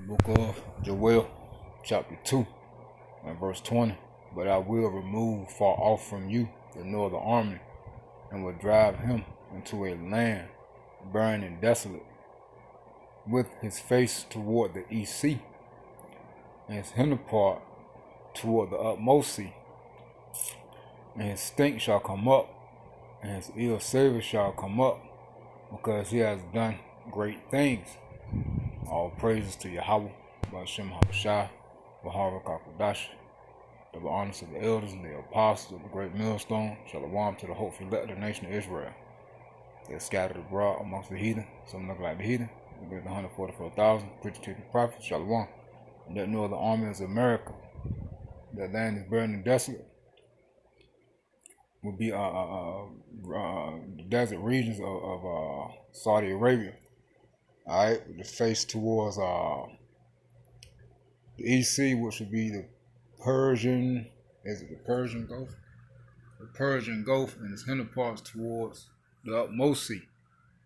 Book of Joel, chapter 2, and verse 20. But I will remove far off from you the northern army, and will drive him into a land barren and desolate, with his face toward the east sea, and his hinder part toward the utmost sea. And his stink shall come up, and his ill savor shall come up, because he has done great things. All praises to Yahweh, Ba'ashem Habashai, Bahara Kakadash, the honors of the elders and the apostles of the great millstone. Shalom to the hopeful elect of the nation of Israel. They're scattered abroad amongst the heathen. Some look like the heathen. We get the 144,000 preachers, teachers, prophets. Shalom. And that no other army is America. That land is barren and desolate. Will be the desert regions of Saudi Arabia. Alright, with the face towards the East Sea, which would be the Persian, is it the Persian Gulf? The Persian Gulf, and its hinder parts towards the utmost sea,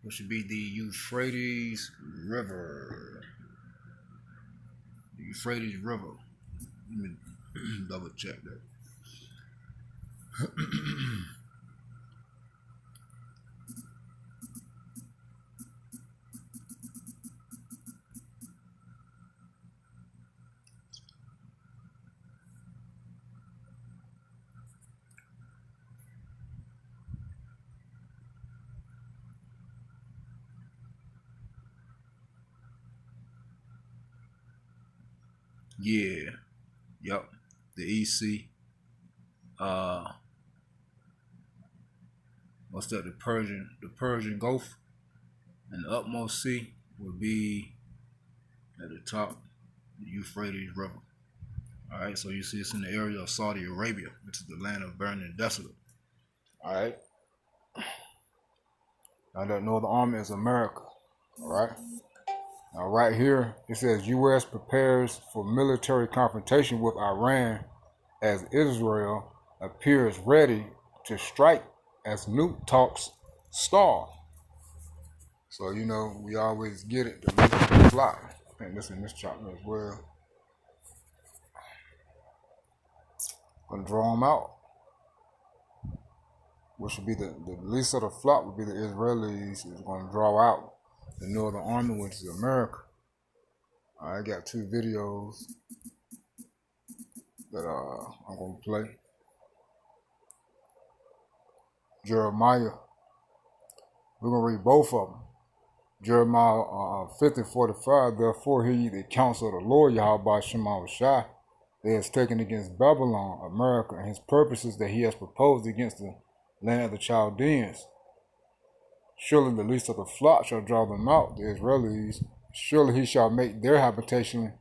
which would be the Euphrates River. The Euphrates River. Let me double check that. Yeah, yep, the EC. What's that? The Persian Gulf, and the utmost sea would be at the top, the Euphrates River. All right, so you see it's in the area of Saudi Arabia, which is the land of barren and desolate. All right. Now that northern army is America. All right. Now right here it says U.S. prepares for military confrontation with Iran as Israel appears ready to strike as nuke talks stall. So you know we always get it. The fly. I think this in this chapter as well. Gonna draw them out. Which would be the least of the flock would be the Israelis is gonna draw out the northern army, which is America. I got two videos that I'm gonna play. Jeremiah. We're gonna read both of them. Jeremiah 50:45. Therefore hear ye the counsel of the Lord Yahweh Shema Shai that has taken against Babylon, America, and his purposes that he has proposed against the land of the Chaldeans. Surely the least of the flock shall draw them out, the Israelis. Surely he shall make their habitation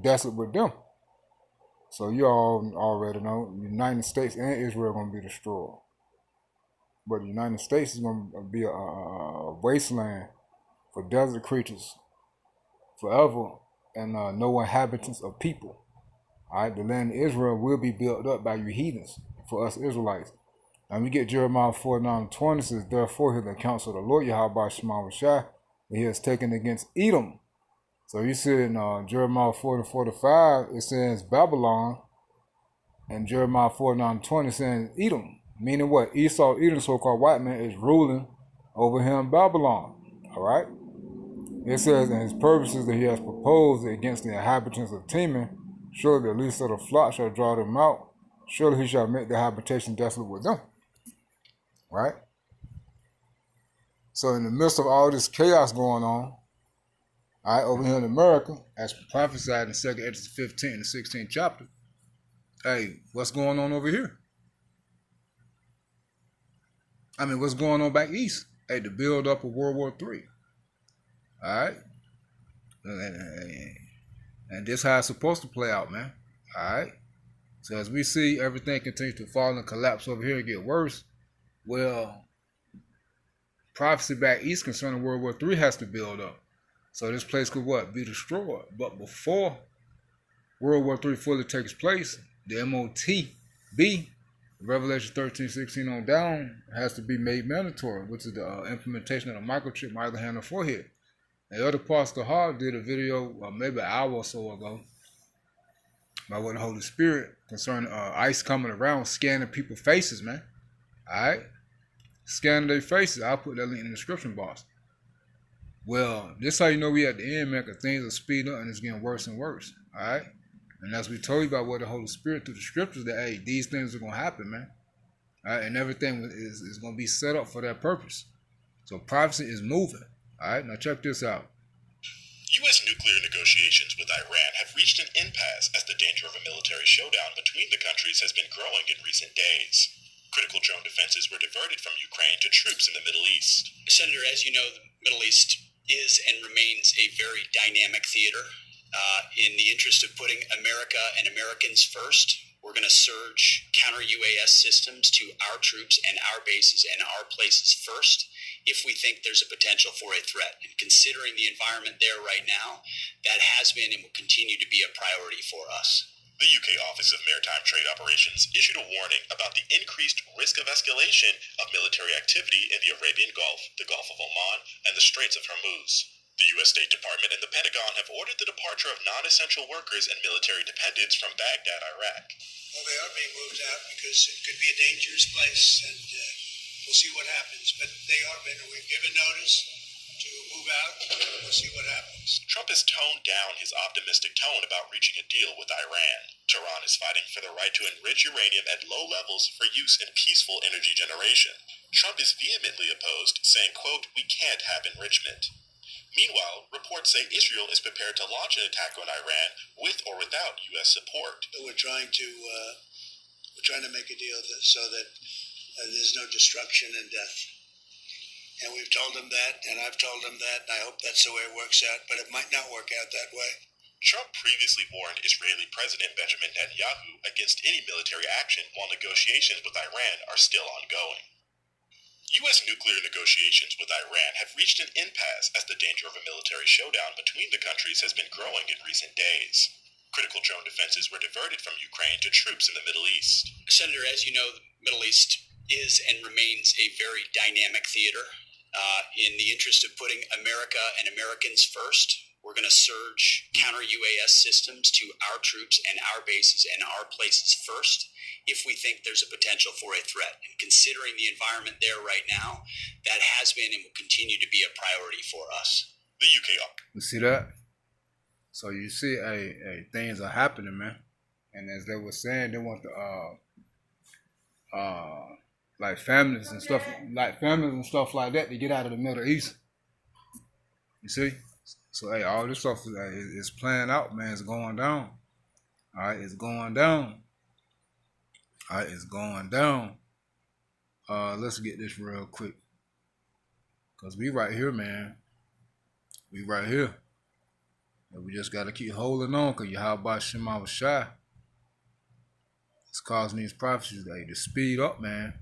desolate with them. So you all already know the United States and Israel are going to be destroyed. But the United States is going to be a wasteland for desert creatures forever, and no inhabitants of people. All right, the land of Israel will be built up by you heathens for us Israelites. Now we get Jeremiah 49:20 says, therefore hear the counsel of the Lord Yahweh Shema Shai that he has taken against Edom. So you see in Jeremiah 40:45 it says Babylon, and Jeremiah 49:20 says Edom. Meaning what? Esau, Edom, so-called white man, is ruling over him Babylon. All right? It says, in his purposes that he has proposed against the inhabitants of Teman, surely the least of the flock shall draw them out. Surely he shall make their habitation desolate with them. Right? So in the midst of all this chaos going on, all right, over here in America, as prophesied in 2nd Esdras 15 and 16th chapter, hey, what's going on over here? I mean, what's going on back east? Hey, the build up of World War III. All right? And this how it's supposed to play out, man. All right? So as we see everything continues to fall and collapse over here and get worse, well, prophecy back east concerning World War III has to build up. So this place could what? Be destroyed. But before World War III fully takes place, the MOTB, Revelation 13:16 on down, has to be made mandatory, which is the implementation of a microchip on either hand or forehead. And Elder Pastor Hall did a video maybe an hour or so ago about what the Holy Spirit concerning ICE coming around scanning people's faces, man. Alright? Scanning their faces. I'll put that link in the description box. Well, this how you know we at the end, man, because things are speeding up and it's getting worse and worse. Alright? And as we told you about what the Holy Spirit through the scriptures, that hey, these things are gonna happen, man. Alright, and everything is gonna be set up for that purpose. So prophecy is moving. Alright, now check this out. U.S. nuclear negotiations with Iran have reached an impasse as the danger of a military showdown between the countries has been growing in recent days. Critical drone defenses were diverted from Ukraine to troops in the Middle East. Senator, as you know, the Middle East is and remains a very dynamic theater. In the interest of putting America and Americans first, we're going to surge counter-UAS systems to our troops and our bases and our places first if we think there's a potential for a threat. And considering the environment there right now, that has been and will continue to be a priority for us. The UK Office of Maritime Trade Operations issued a warning about the increased risk of escalation of military activity in the Arabian Gulf, the Gulf of Oman, and the Straits of Hormuz. The U.S. State Department and the Pentagon have ordered the departure of non-essential workers and military dependents from Baghdad, Iraq. Well, they are being moved out because it could be a dangerous place, and we'll see what happens. But they are being, we've given notice to move out, and we'll see what happens. Trump has toned down his optimistic tone about reaching a deal with Iran. Tehran is fighting for the right to enrich uranium at low levels for use in peaceful energy generation. Trump is vehemently opposed, saying, quote, "We can't have enrichment." Meanwhile, reports say Israel is prepared to launch an attack on Iran with or without U.S. support. We're trying to make a deal so that there's no destruction and death. And we've told them that, and I've told them that, and I hope that's the way it works out, but it might not work out that way. Trump previously warned Israeli President Benjamin Netanyahu against any military action while negotiations with Iran are still ongoing. U.S. nuclear negotiations with Iran have reached an impasse as the danger of a military showdown between the countries has been growing in recent days. Critical drone defenses were diverted from Ukraine to troops in the Middle East. Senator, as you know, the Middle East is and remains a very dynamic theater. In the interest of putting America and Americans first, we're going to surge counter-UAS systems to our troops and our bases and our places first if we think there's a potential for a threat. And considering the environment there right now, that has been and will continue to be a priority for us. The UK. You see that? So you see, things are happening, man. And as they were saying, they want the like families and stuff like that to get out of the Middle East. You see? So hey, all this stuff is playing out, man. It's going down. All right, it's going down. All right, it's going down. Let's get this real quick, cause we right here, man. We right here. And we just gotta keep holding on, cause Yahweh Shema was shy. It's causing these prophecies to speed up, man.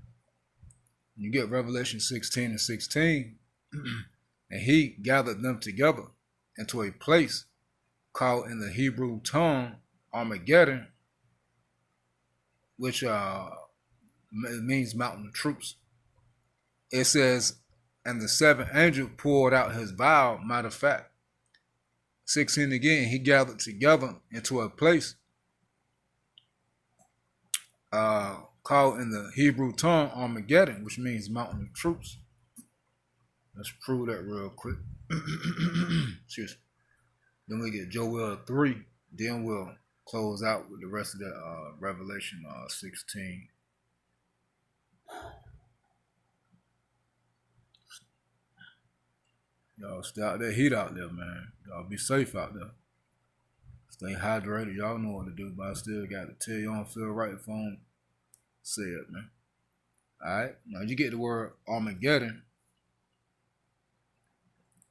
You get Revelation 16 and 16, and he gathered them together into a place called in the Hebrew tongue Armageddon, which means mountain of troops. It says, and the seventh angel poured out his vial. Matter of fact, 16 again, he gathered together into a place called in the Hebrew tongue Armageddon, which means mountain of troops. Let's prove that real quick. Excuse me. Then we get Joel 3. Then we'll close out with the rest of the Revelation 16. Y'all stay out there, heat out there, man. Y'all be safe out there. Stay hydrated. Y'all know what to do, but I still got to tell you, I don't feel right if I don't say it, man. Alright, now you get the word Armageddon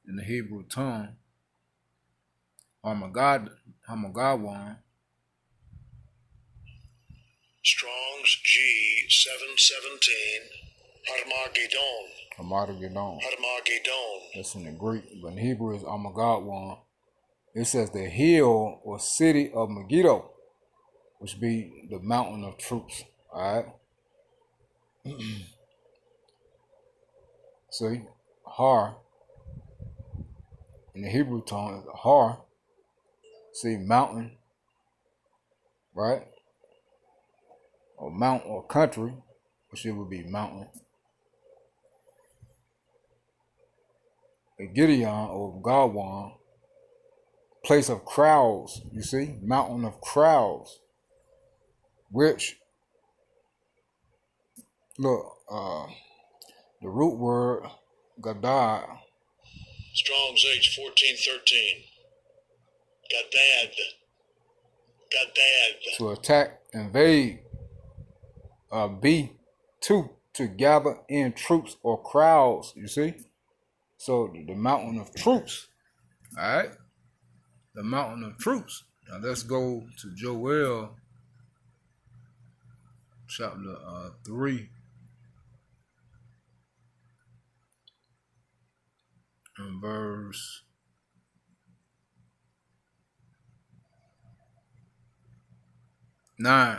in the Hebrew tongue. Armageddon. Strong's G717. Armageddon. That's in the Greek, but in Hebrew is Armageddon. It says the hill or city of Megiddo, which be the mountain of troops. Alright. See, Har in the Hebrew tongue is har. See, mountain, right? Or mount or country, which it would be mountain. A Gideon or Gawan, place of crowds, you see, mountain of crowds, which, look, the root word, gadad. Strong's H 1413. Gadad. Gadad. To attack, invade, to gather in troops or crowds, you see? So the mountain of troops, all right? The mountain of troops. Now let's go to Joel chapter 3 and verse 9.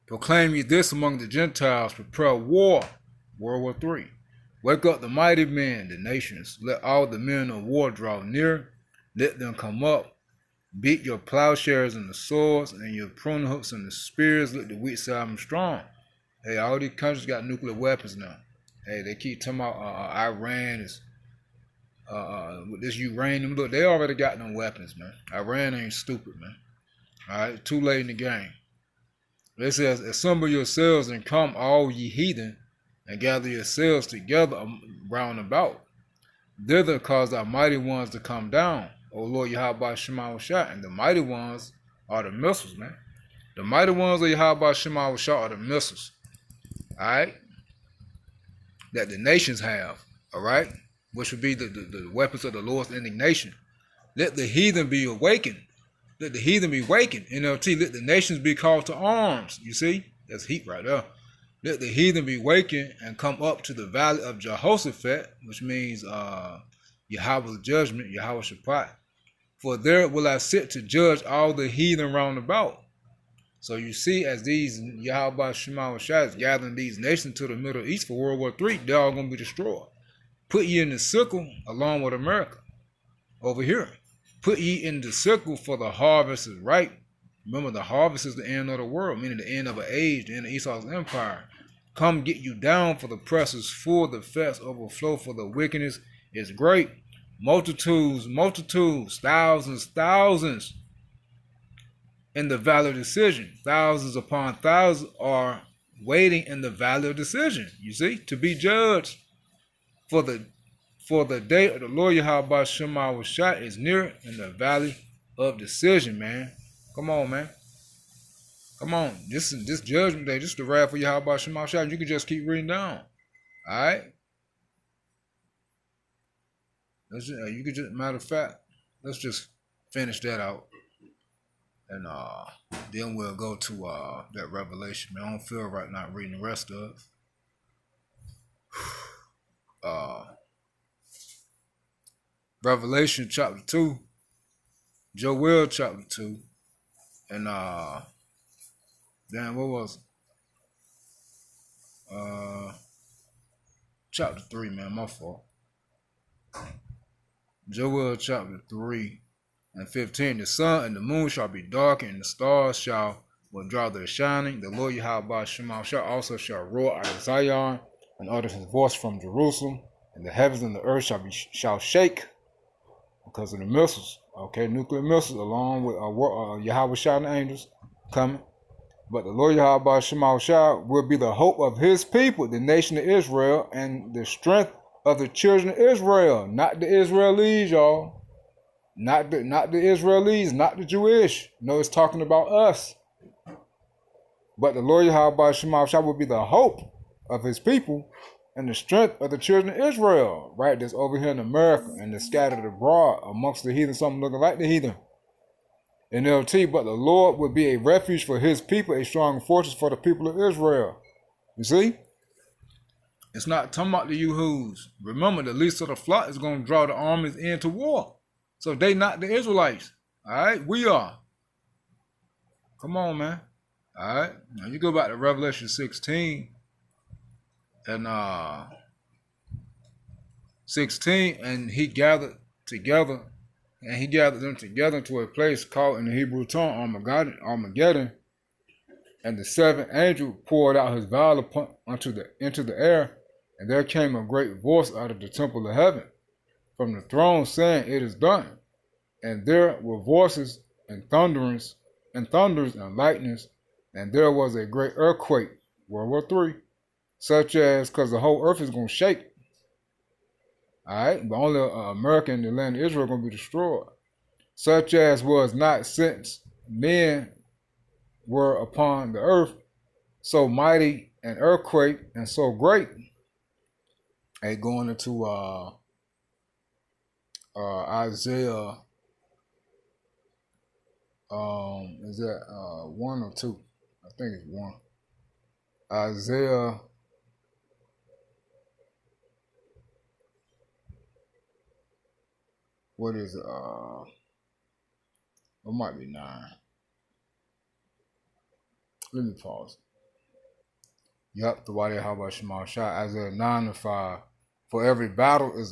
Proclaim ye this among the Gentiles, prepare war, World War III. Wake up the mighty men, the nations. Let all the men of war draw near. Let them come up. Beat your plowshares and the swords, and your pruning hooks and the spears. Let the weak say I'm strong. Hey, all these countries got nuclear weapons now. Hey, they keep talking about Iran is with this uranium. Look, they already got them weapons, man. Iran ain't stupid, man. All right, too late in the game. It says, assemble yourselves and come, all ye heathen, and gather yourselves together round about. Thither cause our mighty ones to come down, O Lord Yahweh Shema Shah. And the mighty ones are the missiles, man. The mighty ones of Yahweh Shema Shah are the missiles, all right, that the nations have, all right, which would be the weapons of the Lord's indignation. Let the heathen be awakened. Let the heathen be wakened. NLT, let the nations be called to arms. You see? That's heat right there. Let the heathen be wakened and come up to the valley of Jehoshaphat, which means Yahweh's judgment, Yahweh Shaphat. For there will I sit to judge all the heathen round about. So you see, as these Yahweh Shema Shah is gathering these nations to the Middle East for World War III, they're all going to be destroyed. Put ye in the sickle along with America over here. Put ye in the sickle, for the harvest is ripe. Remember, the harvest is the end of the world, meaning the end of an age, the end of Esau's empire. Come get you down, for the press is full, the fats overflow, for the wickedness is great. Multitudes, multitudes, thousands, thousands in the valley of decision. Thousands upon thousands are waiting in the valley of decision, you see, to be judged. For the day of the Lord Yahweh Shema Shah is near in the valley of decision, man. Come on, man. Come on. This judgment day, this is the wrath for Yahweh Shema Shah. You can just keep reading down. All right? You could just, matter of fact, let's just finish that out. And then we'll go to that revelation, man. I don't feel right not reading the rest of it. Revelation chapter 2, Joel chapter 2, and damn, what was it? Chapter 3, man, my fault. Joel chapter 3 and 15, the sun and the moon shall be darkened, and the stars shall withdraw their shining. The Lord Yahweh Shema Shah also shall roar out of Zion, and utter his voice from Jerusalem, and the heavens and the earth shall shake because of the missiles, okay, nuclear missiles, along with Yahweh Shah and the angels coming. But the Lord Yahweh Shema Shah will be the hope of his people, the nation of Israel, and the strength of the children of Israel, not the Israelis, y'all. Not the Israelis, not the Jewish. No, it's talking about us. But the Lord Yahweh Shema Shah will be the hope of his people and the strength of the children of Israel, right? That's over here in America and that's scattered abroad amongst the heathen, something looking like the heathen. NLT, but the Lord will be a refuge for his people, a strong fortress for the people of Israel. You see? It's not talking about the Yahoos. Remember, the least of the flock is going to draw the armies into war. So they not the Israelites. All right? We are. Come on, man. All right? Now you go back to Revelation 16 and 16, and he gathered them together to a place called in the Hebrew tongue Armageddon, and the seventh angel poured out his vial into the air, and there came a great voice out of the temple of heaven from the throne, saying, "It is done." And there were voices and thunders and lightnings, and there was a great earthquake, World War III, such as, because the whole earth is going to shake. All right, but only America and the land of Israel are going to be destroyed, such as was not since men were upon the earth, so mighty an earthquake and so great. Hey, going into Isaiah, is that 1 or 2? I think it's 1. Isaiah, what is it? It might be 9. Let me pause. Yup, the Wadi Haba Shema Shah, Isaiah 9:5. For every battle of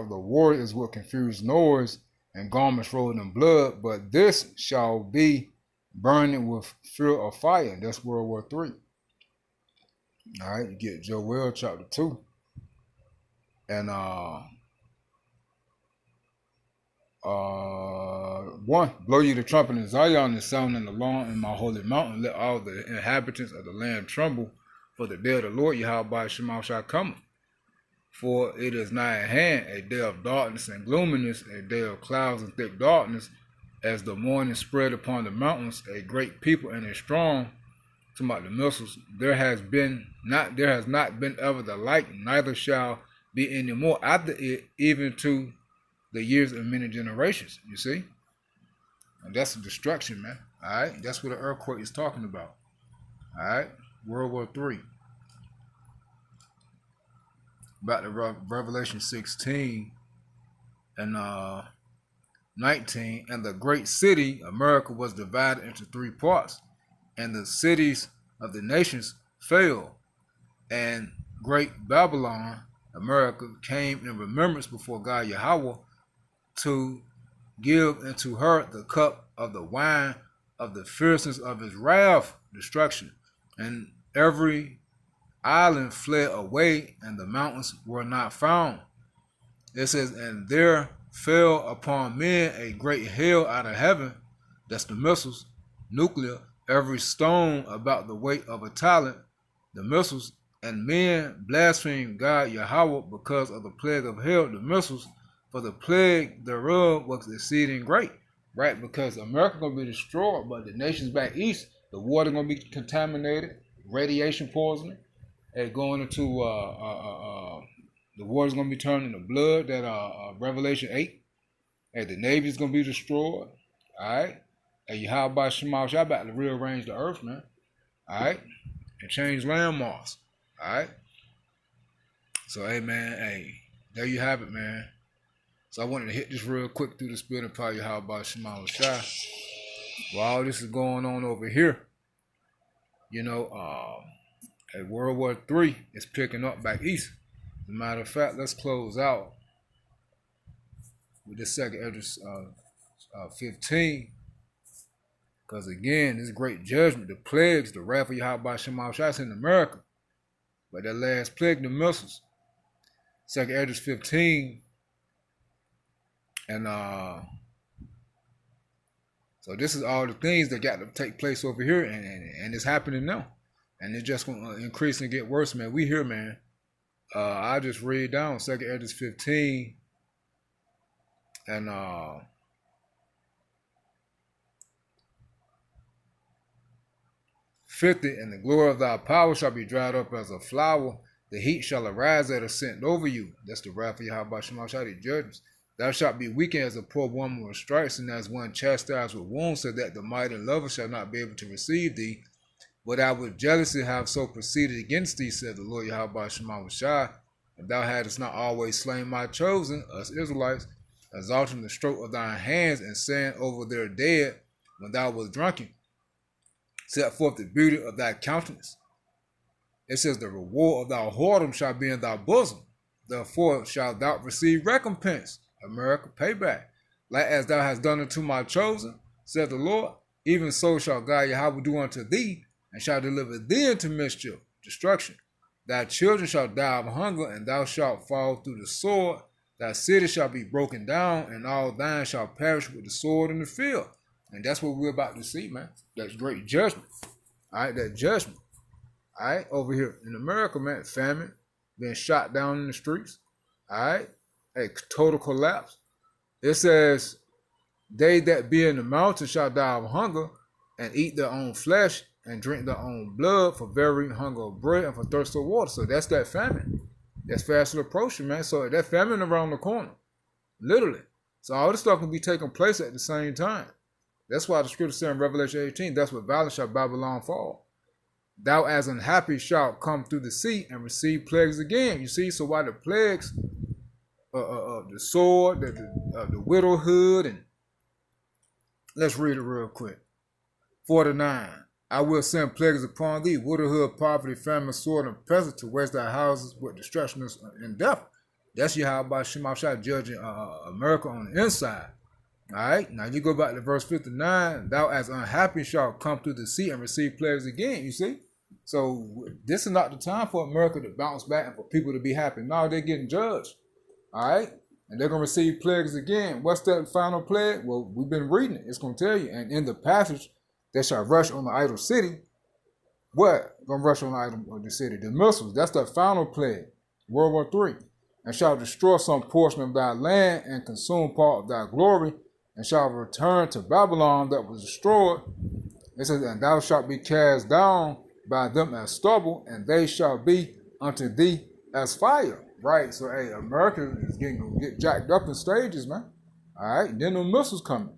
the warrior is with confused noise and garments rolled in blood, but this shall be burning with fear of fire. That's World War III. All right, you get Joel chapter 2. And 1, blow ye the trumpet in Zion and sound an alarm in my holy mountain. Let all the inhabitants of the land tremble, for the day of the Lord Yahweh Shema shall come. For it is nigh at hand, a day of darkness and gloominess, a day of clouds and thick darkness, as the morning spread upon the mountains, a great people and a strong. Talking about the missiles, there has not been ever the like, neither shall be any more after it, even to the years of many generations. You see, and that's a destruction, man. All right, that's what the earthquake is talking about. All right, World War III. About the Revelation 16 and 19, and the great city America was divided into 3 parts, and the cities of the nations fell, and great Babylon, America, came in remembrance before God Yahweh to give into her the cup of the wine of the fierceness of his wrath, destruction. And every island fled away, and the mountains were not found. It says, and there fell upon men a great hail out of heaven. That's the missiles, nuclear, every stone about the weight of a talent, the missiles, and men blasphemed God Yahweh because of the plague of hell, the missiles, for the plague thereof was exceeding great. Right? Because America going to be destroyed, but the nations back east, the water going to be contaminated, radiation poisoning, and going into the water's going to be turned into blood, that Revelation 8. And the Navy's going to be destroyed. All right? And Yahweh Shema Shah about to rearrange the earth, man. All right? And change landmarks. All right? So, hey, man, hey, there you have it, man. So I wanted to hit this real quick through the spirit of power Yahweh Shema Shah. While all this is going on over here, you know, World War III is picking up back east. As a matter of fact, let's close out with this second Esdras 15. Because again, this great judgment, the plagues, the wrath of Yahweh Shema Shah in America. But that last plague, the missiles. Second Esdras 15. And so this is all the things that got to take place over here, and it's happening now. And it's just going to increase and get worse, man. We here, man. I just read down 2 Esdras 15 and 50. And the glory of thy power shall be dried up as a flower. The heat shall arise that is sent over you. That's the wrath of Yahweh Shema Shah, the judgments. Thou shalt be weakened as a poor woman with stripes, and as one chastised with wounds, so that the mighty lover shall not be able to receive thee. But I would jealously have so proceeded against thee, said the Lord Yahweh Shema Shah, if thou hadst not always slain my chosen, us Israelites, exalting the stroke of thine hands, and saying over their dead, when thou wast drunken, set forth the beauty of thy countenance. It says, the reward of thy whoredom shall be in thy bosom. therefore shalt thou receive recompense, America, payback. Like as thou hast done unto my chosen, said the Lord, even so shall God Yahweh do unto thee, and shall deliver thee into mischief, destruction. Thy children shall die of hunger, and thou shalt fall through the sword. Thy city shall be broken down, and all thine shall perish with the sword in the field. And that's what we're about to see, man. That's great judgment. All right, that judgment. All right, over here in America, man, famine, being shot down in the streets. All right, a total collapse. It says, they that be in the mountains shall die of hunger, and eat their own flesh, and drink their own blood for very hunger of bread and for thirst of water. So that's that famine. That's fast approaching, man. So that famine around the corner, literally. So all this stuff can be taking place at the same time. That's why the scripture says in Revelation 18, that's what violence shall Babylon fall. Thou as unhappy shalt come through the sea and receive plagues again. You see, so why the plagues, the sword, the widowhood, and let's read it real quick. 49. I will send plagues upon thee, widowhood, poverty, famine, sword, and pestilence to waste thy houses with destruction and death. That's Yahweh Shemashah judging America on the inside. All right, now you go back to verse 59. Thou as unhappy shalt come through the sea and receive plagues again. You see? So this is not the time for America to bounce back and for people to be happy. No, they're getting judged. All right? And they're going to receive plagues again. What's that final plague? Well, we've been reading it. It's going to tell you. And in the passage, they shall rush on the idol city. What? Going to rush on the idol of the city. The missiles. That's the final plague. World War III. And shall destroy some portion of thy land and consume part of thy glory, and shall return to Babylon that was destroyed. It says, and thou shalt be cast down by them as stubble, and they shall be unto thee as fire. Right? So, hey, America is going to get jacked up in stages, man. All right? Then the missiles coming.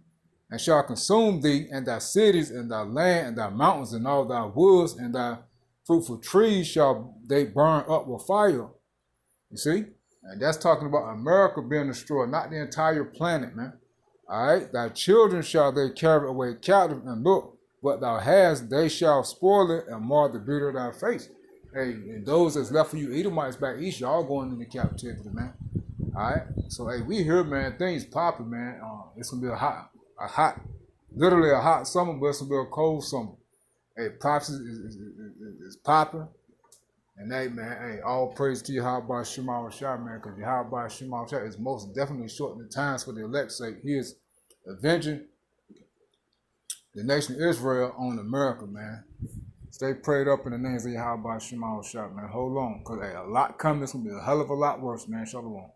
And shall consume thee, and thy cities, and thy land, and thy mountains, and all thy woods, and thy fruitful trees shall they burn up with fire. You see? And that's talking about America being destroyed, not the entire planet, man. All right, thy children shall they carry away captive, and look, what thou hast, they shall spoil it and mar the beauty of thy face. Hey, and those that's left for you Edomites back east, y'all going into captivity, man. All right, so hey, we here, man. Things popping, man. It's gonna be literally a hot summer, but it's gonna be a cold summer. Hey, prophecy is popping. And hey, man, hey, all praise to Yahweh Shema Shah, man, because Yahweh Shema Shah is most definitely shortening the times for the elect's sake. He is avenging the nation of Israel on America, man. Stay prayed up in the names of Yahweh Shema Shah, man. Hold on, because hey, a lot coming. It's going to be a hell of a lot worse, man. Shalom.